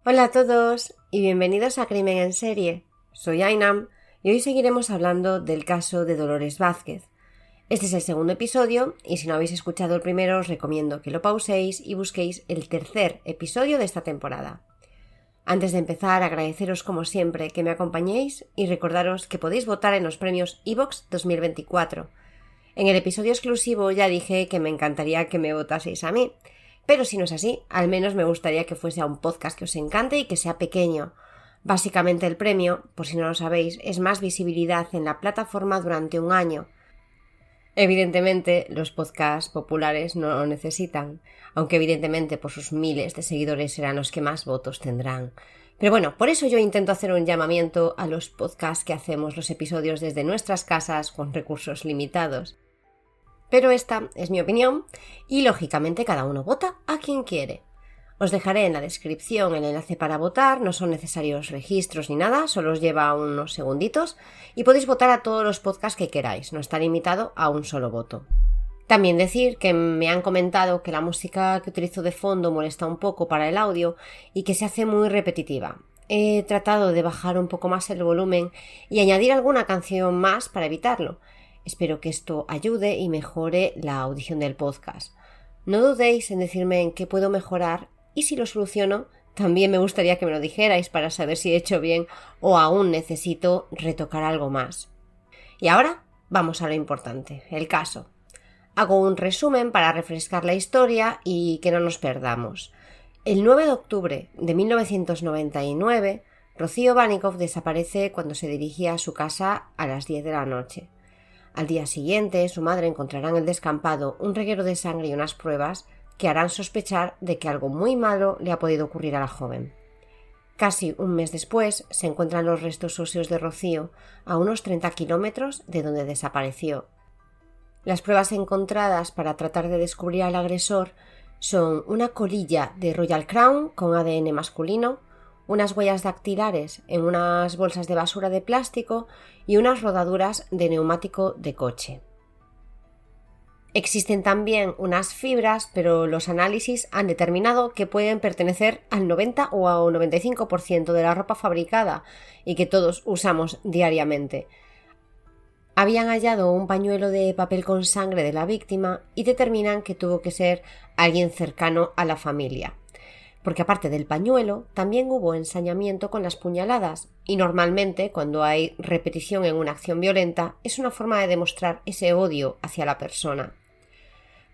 Hola a todos y bienvenidos a Crimen en Serie. Soy Ainam y hoy seguiremos hablando del caso de Dolores Vázquez. Este es el segundo episodio y si no habéis escuchado el primero os recomiendo que lo pauséis y busquéis el tercer episodio de esta temporada. Antes de empezar, agradeceros como siempre que me acompañéis y recordaros que podéis votar en los premios iVoox 2024. En el episodio exclusivo ya dije que me encantaría que me votaseis a mí, pero si no es así, al menos me gustaría que fuese a un podcast que os encante y que sea pequeño. Básicamente el premio, por si no lo sabéis, es más visibilidad en la plataforma durante un año. Evidentemente, los podcasts populares no lo necesitan, aunque evidentemente por sus miles de seguidores serán los que más votos tendrán. Pero bueno, por eso yo intento hacer un llamamiento a los podcasts que hacemos los episodios desde nuestras casas con recursos limitados. Pero esta es mi opinión y lógicamente cada uno vota a quien quiere. Os dejaré en la descripción el enlace para votar, no son necesarios registros ni nada, solo os lleva unos segunditos y podéis votar a todos los podcasts que queráis, no está limitado a un solo voto. También decir que me han comentado que la música que utilizo de fondo molesta un poco para el audio y que se hace muy repetitiva. He tratado de bajar un poco más el volumen y añadir alguna canción más para evitarlo. Espero que esto ayude y mejore la audición del podcast. No dudéis en decirme en qué puedo mejorar y si lo soluciono, también me gustaría que me lo dijerais para saber si he hecho bien o aún necesito retocar algo más. Y ahora vamos a lo importante, el caso. Hago un resumen para refrescar la historia y que no nos perdamos. El 9 de octubre de 1999, Rocío Vanikov desaparece cuando se dirigía a su casa a las 10 de la noche. Al día siguiente, su madre encontrará en el descampado un reguero de sangre y unas pruebas que harán sospechar de que algo muy malo le ha podido ocurrir a la joven. Casi un mes después, se encuentran los restos óseos de Rocío a unos 30 kilómetros de donde desapareció. Las pruebas encontradas para tratar de descubrir al agresor son una colilla de Royal Crown con ADN masculino, unas huellas dactilares en unas bolsas de basura de plástico y unas rodaduras de neumático de coche. Existen también unas fibras, pero los análisis han determinado que pueden pertenecer al 90 o al 95% de la ropa fabricada y que todos usamos diariamente. Habían hallado un pañuelo de papel con sangre de la víctima y determinan que tuvo que ser alguien cercano a la familia. Porque aparte del pañuelo, también hubo ensañamiento con las puñaladas y normalmente cuando hay repetición en una acción violenta es una forma de demostrar ese odio hacia la persona.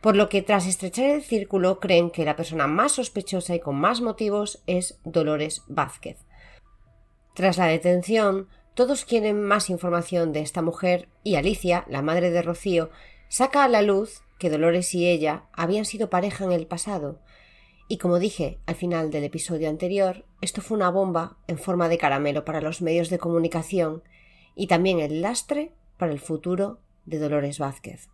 Por lo que tras estrechar el círculo creen que la persona más sospechosa y con más motivos es Dolores Vázquez. Tras la detención, todos quieren más información de esta mujer y Alicia, la madre de Rocío, saca a la luz que Dolores y ella habían sido pareja en el pasado. Y como dije al final del episodio anterior, esto fue una bomba en forma de caramelo para los medios de comunicación y también el lastre para el futuro de Dolores Vázquez.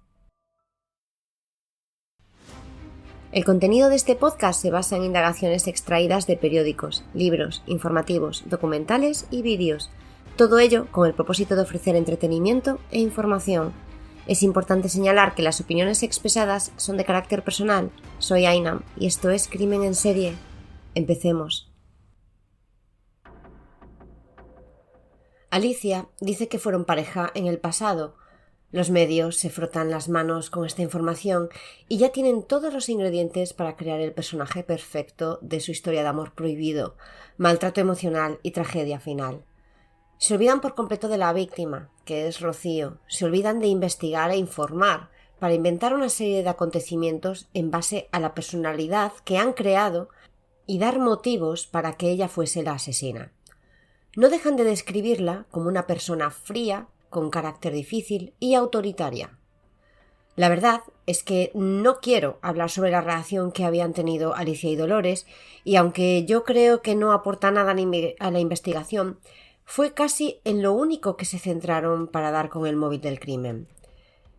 El contenido de este podcast se basa en indagaciones extraídas de periódicos, libros, informativos, documentales y vídeos, todo ello con el propósito de ofrecer entretenimiento e información. Es importante señalar que las opiniones expresadas son de carácter personal. Soy Ainam y esto es Crimen en Serie. Empecemos. Alicia dice que fueron pareja en el pasado. Los medios se frotan las manos con esta información y ya tienen todos los ingredientes para crear el personaje perfecto de su historia de amor prohibido, maltrato emocional y tragedia final. Se olvidan por completo de la víctima, que es Rocío. Se olvidan de investigar e informar para inventar una serie de acontecimientos en base a la personalidad que han creado y dar motivos para que ella fuese la asesina. No dejan de describirla como una persona fría, con carácter difícil y autoritaria. La verdad es que no quiero hablar sobre la relación que habían tenido Alicia y Dolores, y aunque yo creo que no aporta nada a la investigación, fue casi en lo único que se centraron para dar con el móvil del crimen.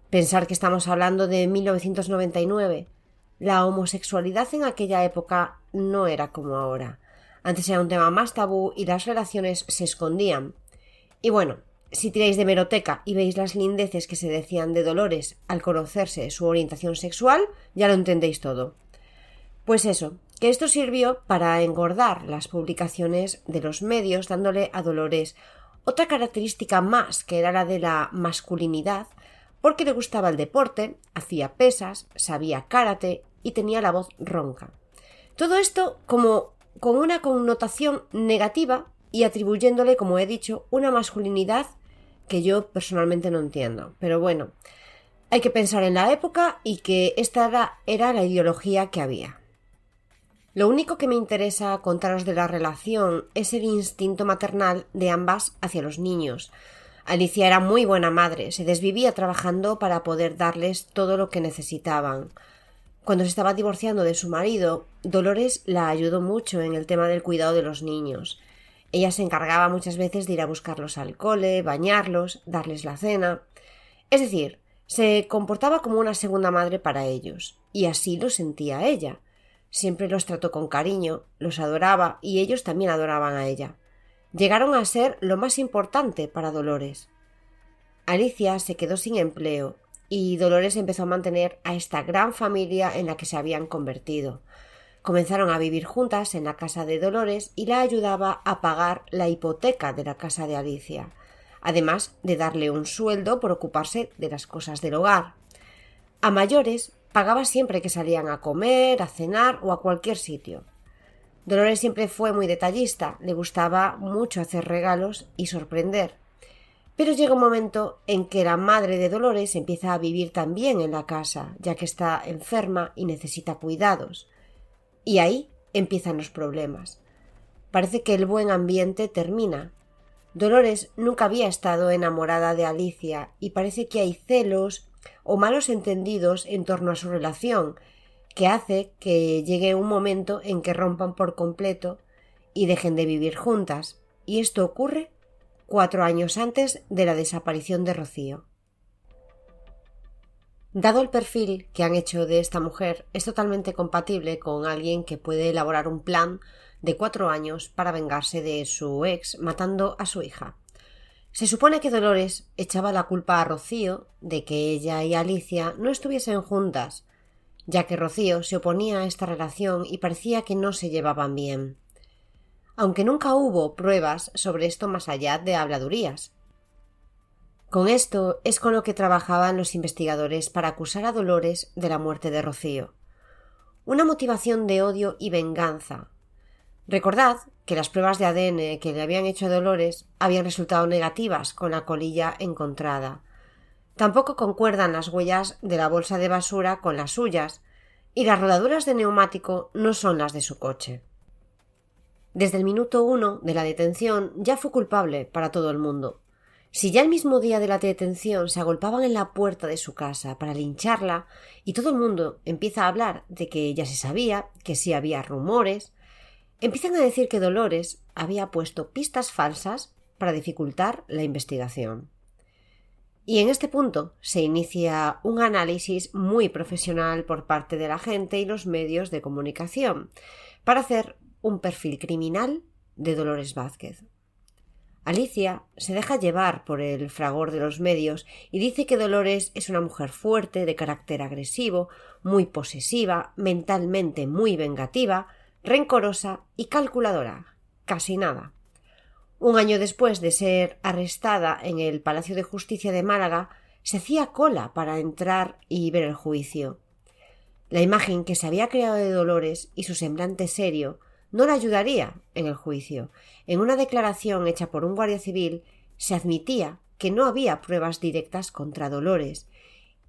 Pensar que estamos hablando de 1999. La homosexualidad en aquella época no era como ahora. Antes era un tema más tabú y las relaciones se escondían. Y bueno, si tiráis de hemeroteca y veis las lindeces que se decían de Dolores al conocerse su orientación sexual, ya lo entendéis todo. Pues eso, que esto sirvió para engordar las publicaciones de los medios, dándole a Dolores otra característica más, que era la de la masculinidad, porque le gustaba el deporte, hacía pesas, sabía karate y tenía la voz ronca. Todo esto como con una connotación negativa y atribuyéndole, como he dicho, una masculinidad que yo personalmente no entiendo. Pero bueno, hay que pensar en la época y que esta era la ideología que había. Lo único que me interesa contaros de la relación es el instinto maternal de ambas hacia los niños. Alicia era muy buena madre, se desvivía trabajando para poder darles todo lo que necesitaban. Cuando se estaba divorciando de su marido, Dolores la ayudó mucho en el tema del cuidado de los niños. Ella se encargaba muchas veces de ir a buscarlos al cole, bañarlos, darles la cena. Es decir, se comportaba como una segunda madre para ellos, y así lo sentía ella. Siempre los trató con cariño, los adoraba y ellos también adoraban a ella. Llegaron a ser lo más importante para Dolores. Alicia se quedó sin empleo y Dolores empezó a mantener a esta gran familia en la que se habían convertido. Comenzaron a vivir juntas en la casa de Dolores y la ayudaba a pagar la hipoteca de la casa de Alicia, además de darle un sueldo por ocuparse de las cosas del hogar. A mayores, pagaba siempre que salían a comer, a cenar o a cualquier sitio. Dolores siempre fue muy detallista, le gustaba mucho hacer regalos y sorprender. Pero llega un momento en que la madre de Dolores empieza a vivir también en la casa, ya que está enferma y necesita cuidados. Y ahí empiezan los problemas. Parece que el buen ambiente termina. Dolores nunca había estado enamorada de Alicia y parece que hay celos o malos entendidos en torno a su relación, que hace que llegue un momento en que rompan por completo y dejen de vivir juntas, y esto ocurre 4 años antes de la desaparición de Rocío. Dado el perfil que han hecho de esta mujer, es totalmente compatible con alguien que puede elaborar un plan de 4 años para vengarse de su ex matando a su hija. Se supone que Dolores echaba la culpa a Rocío de que ella y Alicia no estuviesen juntas, ya que Rocío se oponía a esta relación y parecía que no se llevaban bien. Aunque nunca hubo pruebas sobre esto más allá de habladurías. Con esto es con lo que trabajaban los investigadores para acusar a Dolores de la muerte de Rocío. Una motivación de odio y venganza. Recordad que las pruebas de ADN que le habían hecho a Dolores habían resultado negativas con la colilla encontrada. Tampoco concuerdan las huellas de la bolsa de basura con las suyas, y las rodaduras de neumático no son las de su coche. Desde el minuto 1 de la detención ya fue culpable para todo el mundo. Si ya el mismo día de la detención se agolpaban en la puerta de su casa para lincharla y todo el mundo empieza a hablar de que ya se sabía, que sí había rumores, empiezan a decir que Dolores había puesto pistas falsas para dificultar la investigación. Y en este punto se inicia un análisis muy profesional por parte de la gente y los medios de comunicación para hacer un perfil criminal de Dolores Vázquez. Alicia se deja llevar por el fragor de los medios y dice que Dolores es una mujer fuerte, de carácter agresivo, muy posesiva, mentalmente muy vengativa, rencorosa y calculadora. Casi nada. Un año después de ser arrestada en el Palacio de Justicia de Málaga, se hacía cola para entrar y ver el juicio. La imagen que se había creado de Dolores y su semblante serio no la ayudaría en el juicio. En una declaración hecha por un guardia civil se admitía que no había pruebas directas contra Dolores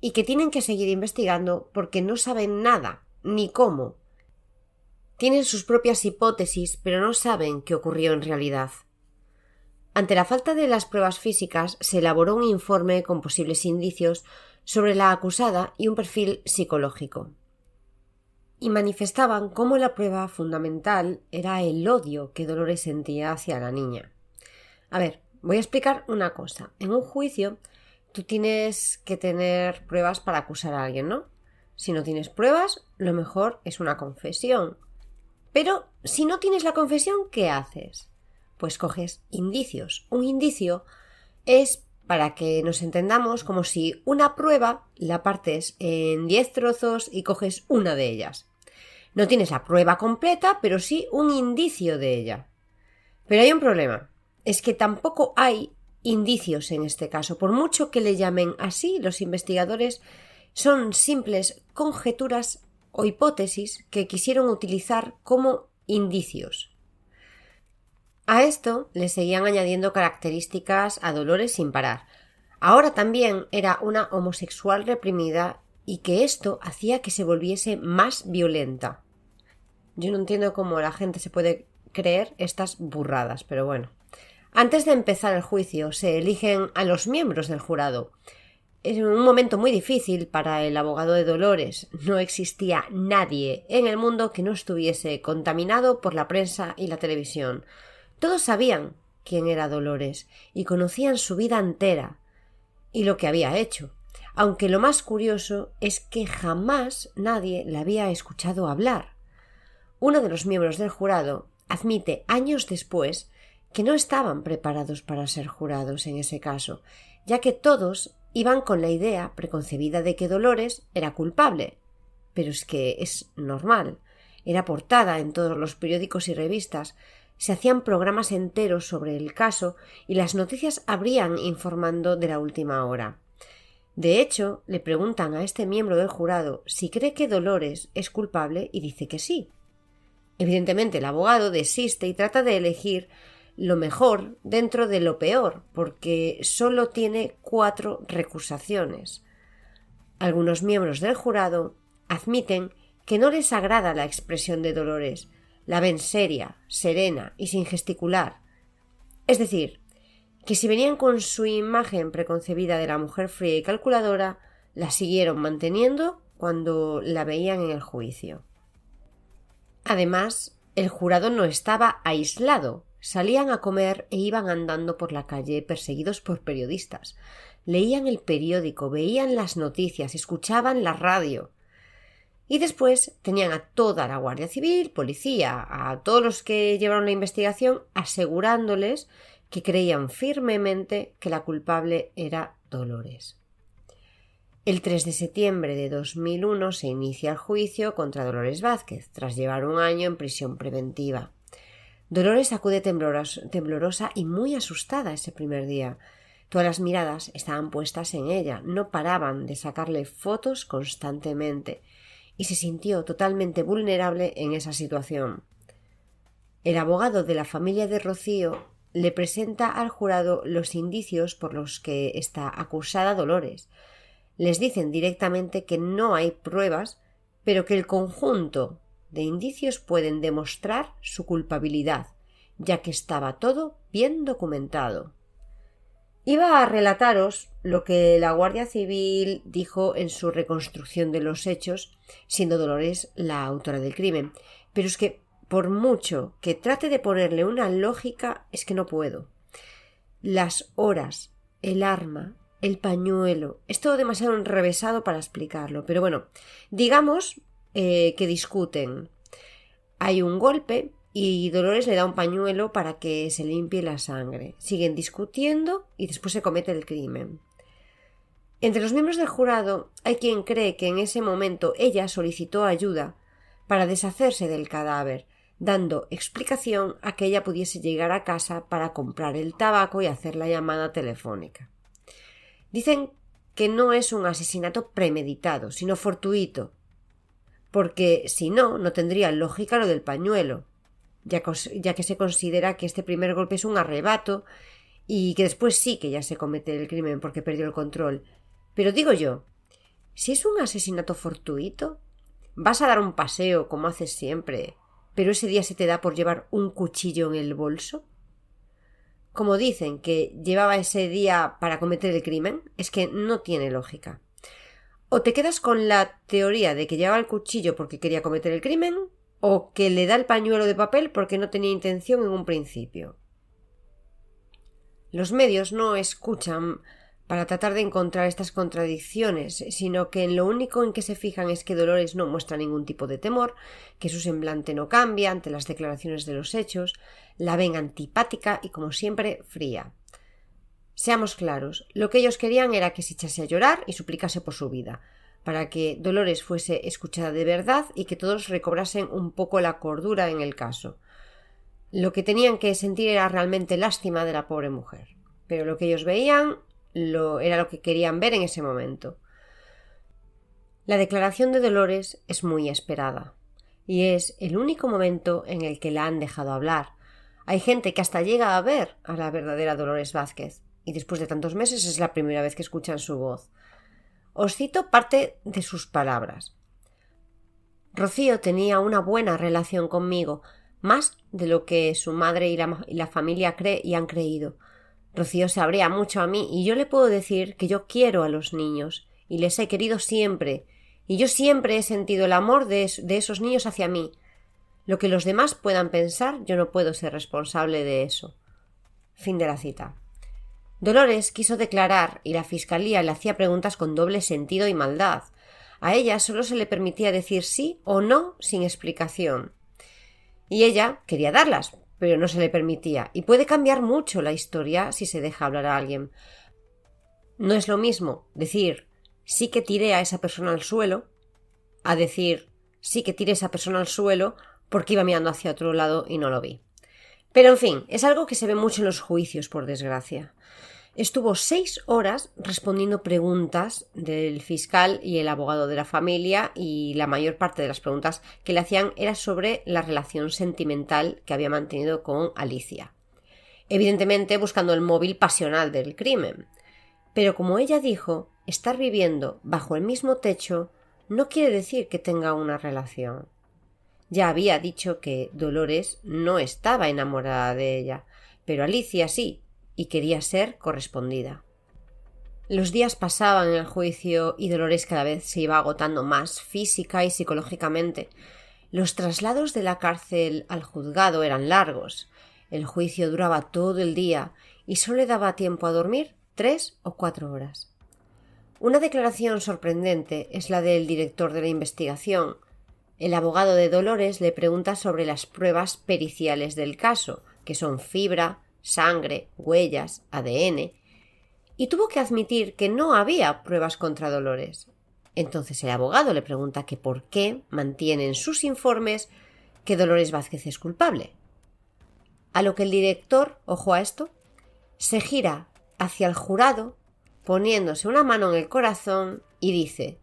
y que tienen que seguir investigando porque no saben nada, ni cómo. Tienen sus propias hipótesis, pero no saben qué ocurrió en realidad. Ante la falta de las pruebas físicas, se elaboró un informe con posibles indicios sobre la acusada y un perfil psicológico. Y manifestaban cómo la prueba fundamental era el odio que Dolores sentía hacia la niña. A ver, voy a explicar una cosa. En un juicio, tú tienes que tener pruebas para acusar a alguien, ¿no? Si no tienes pruebas, lo mejor es una confesión. Pero si no tienes la confesión, ¿qué haces? Pues coges indicios. Un indicio es, para que nos entendamos, como si una prueba la partes en 10 trozos y coges una de ellas. No tienes la prueba completa, pero sí un indicio de ella. Pero hay un problema, es que tampoco hay indicios en este caso. Por mucho que le llamen así, los investigadores son simples conjeturas o hipótesis que quisieron utilizar como indicios. A esto le seguían añadiendo características a Dolores sin parar. Ahora también era una homosexual reprimida y que esto hacía que se volviese más violenta. Yo no entiendo cómo la gente se puede creer estas burradas, pero bueno. Antes de empezar el juicio se eligen a los miembros del jurado. Es un momento muy difícil para el abogado de Dolores. No existía nadie en el mundo que no estuviese contaminado por la prensa y la televisión. Todos sabían quién era Dolores y conocían su vida entera y lo que había hecho, aunque lo más curioso es que jamás nadie la había escuchado hablar. Uno de los miembros del jurado admite años después que no estaban preparados para ser jurados en ese caso, ya que todos iban con la idea preconcebida de que Dolores era culpable. Pero es que es normal. Era portada en todos los periódicos y revistas. Se hacían programas enteros sobre el caso y las noticias abrían informando de la última hora. De hecho, le preguntan a este miembro del jurado si cree que Dolores es culpable y dice que sí. Evidentemente, el abogado desiste y trata de elegir lo mejor dentro de lo peor, porque solo tiene 4 recusaciones. Algunos miembros del jurado admiten que no les agrada la expresión de Dolores. La ven seria, serena y sin gesticular. Es decir, que si venían con su imagen preconcebida de la mujer fría y calculadora, la siguieron manteniendo cuando la veían en el juicio. Además, el jurado no estaba aislado. Salían a comer e iban andando por la calle perseguidos por periodistas. Leían el periódico, veían las noticias, escuchaban la radio. Y después tenían a toda la Guardia Civil, policía, a todos los que llevaron la investigación, asegurándoles que creían firmemente que la culpable era Dolores. El 3 de septiembre de 2001 se inicia el juicio contra Dolores Vázquez, tras llevar un año en prisión preventiva. Dolores acude temblorosa y muy asustada ese primer día. Todas las miradas estaban puestas en ella, no paraban de sacarle fotos constantemente, y se sintió totalmente vulnerable en esa situación. El abogado de la familia de Rocío le presenta al jurado los indicios por los que está acusada Dolores. Les dicen directamente que no hay pruebas, pero que el conjunto de indicios pueden demostrar su culpabilidad, ya que estaba todo bien documentado. Iba a relataros lo que la Guardia Civil dijo en su reconstrucción de los hechos, siendo Dolores la autora del crimen. Pero es que, por mucho que trate de ponerle una lógica, es que no puedo. Las horas, el arma, el pañuelo, es todo demasiado enrevesado para explicarlo. Pero bueno, digamos que discuten. Hay un golpe y Dolores le da un pañuelo para que se limpie la sangre. Siguen discutiendo y después se comete el crimen. Entre los miembros del jurado hay quien cree que en ese momento ella solicitó ayuda para deshacerse del cadáver, dando explicación a que ella pudiese llegar a casa para comprar el tabaco y hacer la llamada telefónica. Dicen que no es un asesinato premeditado, sino fortuito, porque si no, no tendría lógica lo del pañuelo, ya que se considera que este primer golpe es un arrebato y que después sí que ya se comete el crimen porque perdió el control. Pero digo yo, si es un asesinato fortuito, vas a dar un paseo como haces siempre, pero ese día se te da por llevar un cuchillo en el bolso. Como dicen que llevaba ese día para cometer el crimen, es que no tiene lógica. O te quedas con la teoría de que llevaba el cuchillo porque quería cometer el crimen, o que le da el pañuelo de papel porque no tenía intención en un principio. Los medios no escuchan para tratar de encontrar estas contradicciones, sino que en lo único en que se fijan es que Dolores no muestra ningún tipo de temor, que su semblante no cambia ante las declaraciones de los hechos, la ven antipática y, como siempre, fría. Seamos claros, lo que ellos querían era que se echase a llorar y suplicase por su vida. para que Dolores fuese escuchada de verdad y que todos recobrasen un poco la cordura en el caso. Lo que tenían que sentir era realmente lástima de la pobre mujer, pero lo que ellos veían era lo que querían ver en ese momento. La declaración de Dolores es muy esperada y es el único momento en el que la han dejado hablar. Hay gente que hasta llega a ver a la verdadera Dolores Vázquez y después de tantos meses es la primera vez que escuchan su voz. Os cito parte de sus palabras. Rocío tenía una buena relación conmigo, más de lo que su madre y la familia cree y han creído. Rocío se abría mucho a mí y yo le puedo decir que yo quiero a los niños y les he querido siempre, y yo siempre he sentido el amor de esos niños hacia mí. Lo que los demás puedan pensar, yo no puedo ser responsable de eso. Fin de la cita. Dolores quiso declarar y la fiscalía le hacía preguntas con doble sentido y maldad. A ella solo se le permitía decir sí o no sin explicación. Y ella quería darlas, pero no se le permitía. Y puede cambiar mucho la historia si se deja hablar a alguien. No es lo mismo decir sí que tiré a esa persona al suelo a decir sí que tiré a esa persona al suelo porque iba mirando hacia otro lado y no lo vi. Pero en fin, es algo que se ve mucho en los juicios, por desgracia. Estuvo 6 horas respondiendo preguntas del fiscal y el abogado de la familia y la mayor parte de las preguntas que le hacían era sobre la relación sentimental que había mantenido con Alicia. Evidentemente buscando el móvil pasional del crimen. Pero como ella dijo, estar viviendo bajo el mismo techo no quiere decir que tenga una relación. Ya había dicho que Dolores no estaba enamorada de ella, pero Alicia sí, y quería ser correspondida. Los días pasaban en el juicio y Dolores cada vez se iba agotando más física y psicológicamente. Los traslados de la cárcel al juzgado eran largos. El juicio duraba todo el día y solo le daba tiempo a dormir 3 o 4 horas. Una declaración sorprendente es la del director de la investigación. El abogado de Dolores le pregunta sobre las pruebas periciales del caso, que son fibra, sangre, huellas, ADN, y tuvo que admitir que no había pruebas contra Dolores. Entonces el abogado le pregunta que por qué mantiene en sus informes que Dolores Vázquez es culpable. A lo que el director, ojo a esto, se gira hacia el jurado poniéndose una mano en el corazón y dice: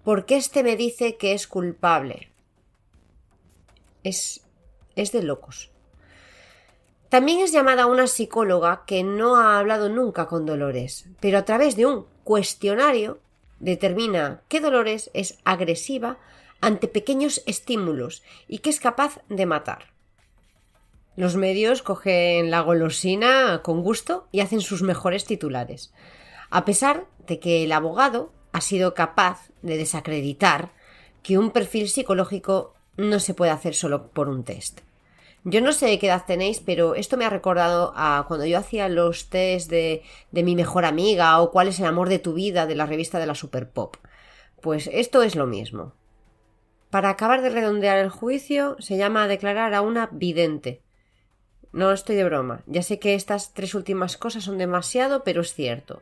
¿por qué este me dice que es culpable? Es de locos. También es llamada una psicóloga que no ha hablado nunca con Dolores, pero a través de un cuestionario determina que Dolores es agresiva ante pequeños estímulos y que es capaz de matar. Los medios cogen la golosina con gusto y hacen sus mejores titulares, a pesar de que el abogado ha sido capaz de desacreditar que un perfil psicológico no se puede hacer solo por un test. Yo no sé qué edad tenéis, pero esto me ha recordado a cuando yo hacía los test de mi mejor amiga o cuál es el amor de tu vida de la revista de la Super Pop. Pues esto es lo mismo. Para acabar de redondear el juicio, se llama a declarar a una vidente. No estoy de broma. Ya sé que estas 3 últimas cosas son demasiado, pero es cierto.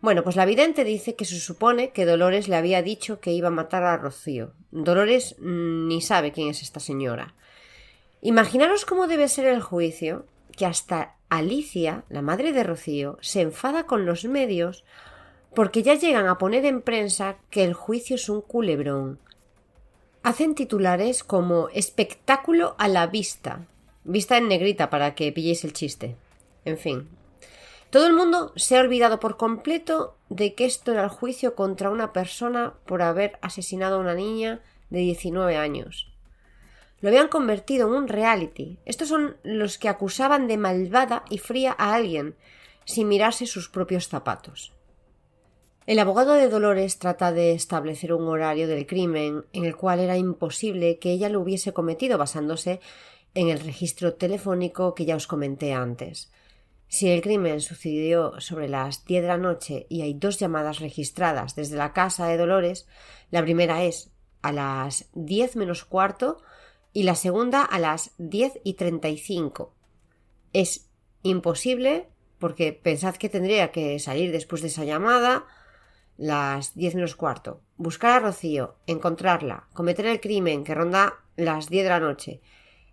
Bueno, pues la vidente dice que se supone que Dolores le había dicho que iba a matar a Rocío. Dolores ni sabe quién es esta señora. Imaginaros cómo debe ser el juicio, que hasta Alicia, la madre de Rocío, se enfada con los medios porque ya llegan a poner en prensa que el juicio es un culebrón. Hacen titulares como espectáculo a la vista en negrita para que pilléis el chiste. En fin. Todo el mundo se ha olvidado por completo de que esto era el juicio contra una persona por haber asesinado a una niña de 19 años. Lo habían convertido en un reality. Estos son los que acusaban de malvada y fría a alguien, sin mirarse sus propios zapatos. El abogado de Dolores trata de establecer un horario del crimen en el cual era imposible que ella lo hubiese cometido basándose en el registro telefónico que ya os comenté antes. Si el crimen sucedió sobre las 10 de la noche y hay 2 llamadas registradas desde la casa de Dolores, la primera es a las 10 menos cuarto y la segunda a las 10:35. Es imposible porque pensad que tendría que salir después de esa llamada, las 10 menos cuarto, buscar a Rocío, encontrarla, cometer el crimen que ronda las 10 de la noche,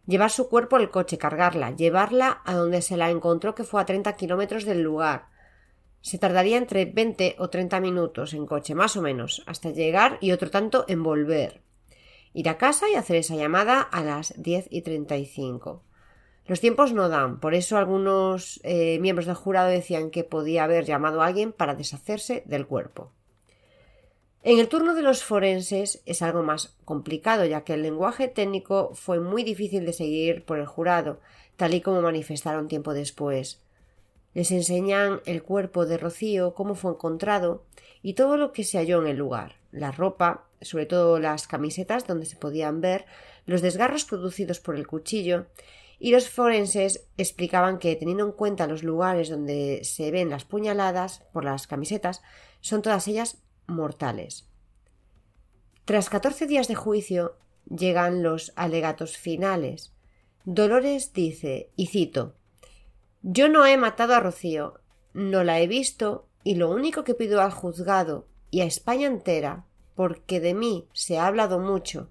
llevar su cuerpo al coche, cargarla, llevarla a donde se la encontró, que fue a 30 kilómetros del lugar. Se tardaría entre 20 o 30 minutos en coche, más o menos, hasta llegar y otro tanto en volver. Ir a casa y hacer esa llamada a las 10:35. Los tiempos no dan, por eso algunos miembros del jurado decían que podía haber llamado a alguien para deshacerse del cuerpo. En el turno de los forenses es algo más complicado, ya que el lenguaje técnico fue muy difícil de seguir por el jurado, tal y como manifestaron tiempo después. Les enseñan el cuerpo de Rocío, cómo fue encontrado y todo lo que se halló en el lugar, la ropa, sobre todo las camisetas donde se podían ver los desgarros producidos por el cuchillo, y los forenses explicaban que, teniendo en cuenta los lugares donde se ven las puñaladas por las camisetas, son todas ellas mortales. Tras 14 días de juicio llegan los alegatos finales. Dolores dice, y cito: «Yo no he matado a Rocío, no la he visto, y lo único que pido al juzgado y a España entera, porque de mí se ha hablado mucho,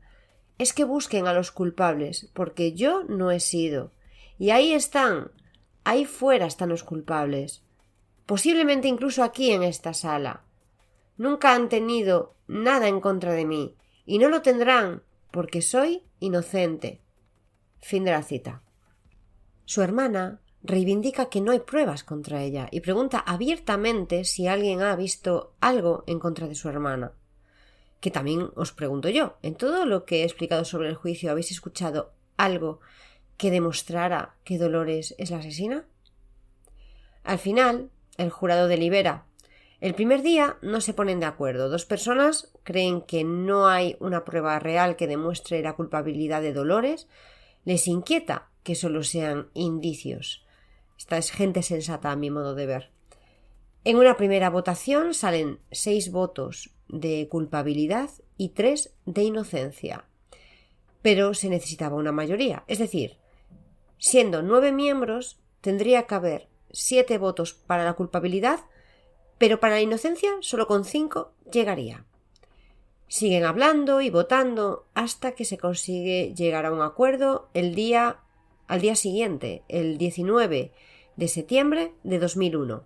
es que busquen a los culpables, porque yo no he sido. Y ahí están, ahí fuera están los culpables. Posiblemente incluso aquí en esta sala. Nunca han tenido nada en contra de mí, y no lo tendrán, porque soy inocente». Fin de la cita. Su hermana reivindica que no hay pruebas contra ella y pregunta abiertamente si alguien ha visto algo en contra de su hermana. Que también os pregunto yo, ¿en todo lo que he explicado sobre el juicio habéis escuchado algo que demostrara que Dolores es la asesina? Al final, el jurado delibera. El primer día no se ponen de acuerdo. Dos personas creen que no hay una prueba real que demuestre la culpabilidad de Dolores. Les inquieta que solo sean indicios. Esta es gente sensata a mi modo de ver. En una primera votación salen 6 votos de culpabilidad y 3 de inocencia. Pero se necesitaba una mayoría. Es decir, siendo 9 miembros, tendría que haber 7 votos para la culpabilidad, pero para la inocencia solo con 5 llegaría. Siguen hablando y votando hasta que se consigue llegar a un acuerdo al día siguiente, el 19 de septiembre de 2001.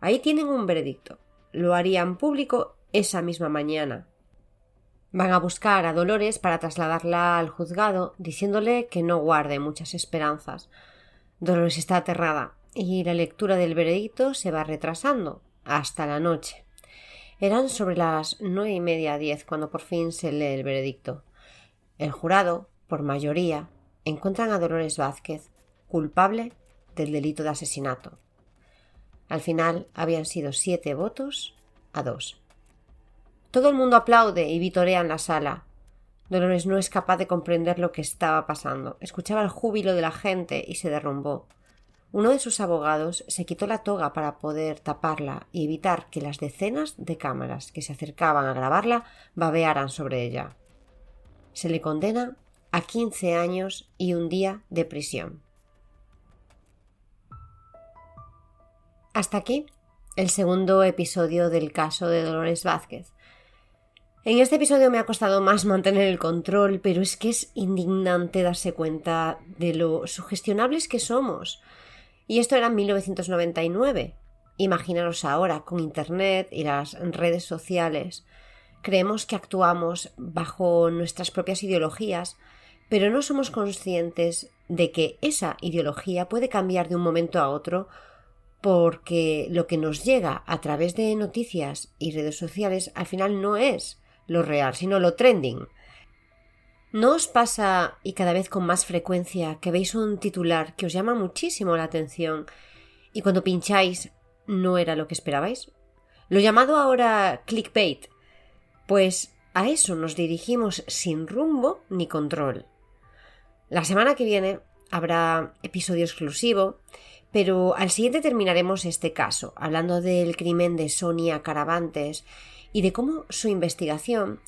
Ahí tienen un veredicto. Lo harían público esa misma mañana. Van a buscar a Dolores para trasladarla al juzgado, diciéndole que no guarde muchas esperanzas. Dolores está aterrada y la lectura del veredicto se va retrasando hasta la noche. Eran sobre las 9:30, 10 cuando por fin se lee el veredicto. El jurado, por mayoría, encuentran a Dolores Vázquez culpable del delito de asesinato. Al final habían sido 7 votos a 2. Todo el mundo aplaude y vitorea en la sala. Dolores no es capaz de comprender lo que estaba pasando. Escuchaba el júbilo de la gente y se derrumbó. Uno de sus abogados se quitó la toga para poder taparla y evitar que las decenas de cámaras que se acercaban a grabarla babearan sobre ella. Se le condena a 15 años y 1 día de prisión. Hasta aquí el segundo episodio del caso de Dolores Vázquez. En este episodio me ha costado más mantener el control, pero es que es indignante darse cuenta de lo sugestionables que somos. Y esto era en 1999. Imaginaros ahora, con Internet y las redes sociales. Creemos que actuamos bajo nuestras propias ideologías, pero no somos conscientes de que esa ideología puede cambiar de un momento a otro, porque lo que nos llega a través de noticias y redes sociales al final no es lo real, sino lo trending. ¿No os pasa, y cada vez con más frecuencia, que veis un titular que os llama muchísimo la atención y cuando pincháis no era lo que esperabais? Lo llamado ahora clickbait. Pues a eso nos dirigimos sin rumbo ni control. La semana que viene habrá episodio exclusivo, pero al siguiente terminaremos este caso, hablando del crimen de Sonia Caravantes y de cómo su investigación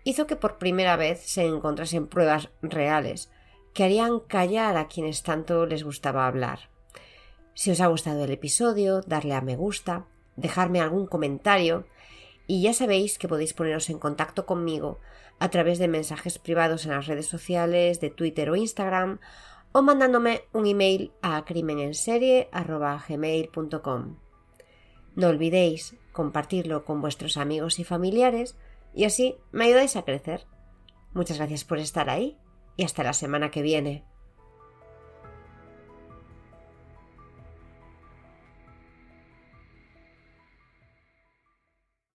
hizo que por primera vez se encontrasen pruebas reales que harían callar a quienes tanto les gustaba hablar. Si os ha gustado el episodio, darle a me gusta, dejarme algún comentario Y ya sabéis que podéis poneros en contacto conmigo a través de mensajes privados en las redes sociales de Twitter o Instagram o mandándome un email a crimenenserie@gmail.com. No olvidéis compartirlo con vuestros amigos y familiares y así me ayudáis a crecer. Muchas gracias por estar ahí y hasta la semana que viene.